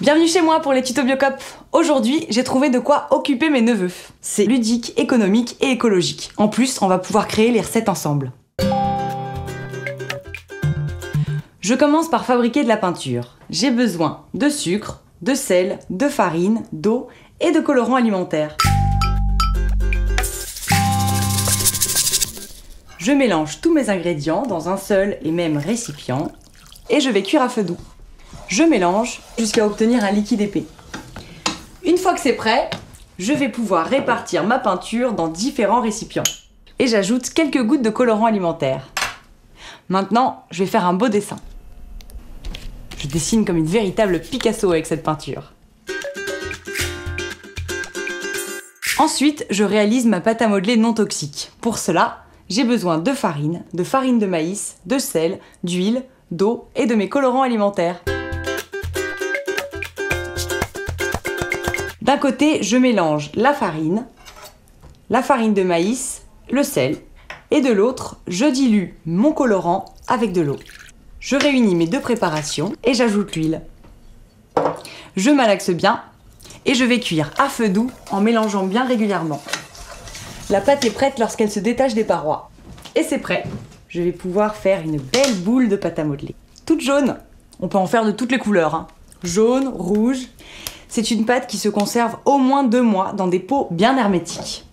Bienvenue chez moi pour les tutos Biocop. Aujourd'hui, j'ai trouvé de quoi occuper mes neveux. C'est ludique, économique et écologique. En plus, on va pouvoir créer les recettes ensemble. Je commence par fabriquer de la peinture. J'ai besoin de sucre, de sel, de farine, d'eau et de colorants alimentaires. Je mélange tous mes ingrédients dans un seul et même récipient et je vais cuire à feu doux. Je mélange jusqu'à obtenir un liquide épais. Une fois que c'est prêt, je vais pouvoir répartir ma peinture dans différents récipients. Et j'ajoute quelques gouttes de colorant alimentaire. Maintenant, je vais faire un beau dessin. Je dessine comme une véritable Picasso avec cette peinture. Ensuite, je réalise ma pâte à modeler non toxique. Pour cela, j'ai besoin de farine de maïs, de sel, d'huile, d'eau et de mes colorants alimentaires. D'un côté, je mélange la farine de maïs, le sel, et de l'autre, je dilue mon colorant avec de l'eau. Je réunis mes deux préparations et j'ajoute l'huile. Je malaxe bien et je vais cuire à feu doux en mélangeant bien régulièrement. La pâte est prête lorsqu'elle se détache des parois. Et c'est prêt. Je vais pouvoir faire une belle boule de pâte à modeler. Toute jaune. On peut en faire de toutes les couleurs, hein. Jaune, rouge. C'est une pâte qui se conserve au moins 2 mois dans des pots bien hermétiques.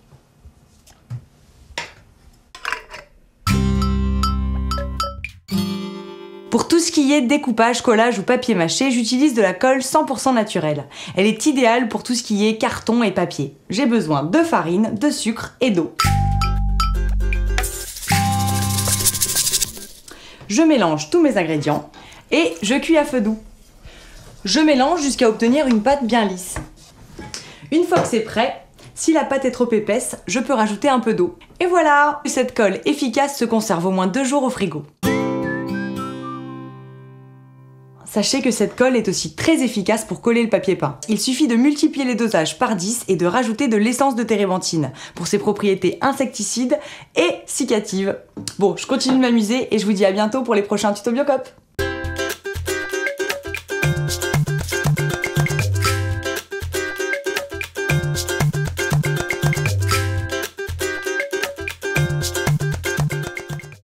Pour tout ce qui est découpage, collage ou papier mâché, j'utilise de la colle 100% naturelle. Elle est idéale pour tout ce qui est carton et papier. J'ai besoin de farine, de sucre et d'eau. Je mélange tous mes ingrédients et je cuis à feu doux. Je mélange jusqu'à obtenir une pâte bien lisse. Une fois que c'est prêt, si la pâte est trop épaisse, je peux rajouter un peu d'eau. Et voilà! Cette colle efficace se conserve au moins 2 jours au frigo. Sachez que cette colle est aussi très efficace pour coller le papier peint. Il suffit de multiplier les dosages par 10 et de rajouter de l'essence de térébenthine pour ses propriétés insecticides et cicatives. Bon, je continue de m'amuser et je vous dis à bientôt pour les prochains tutos Biocop.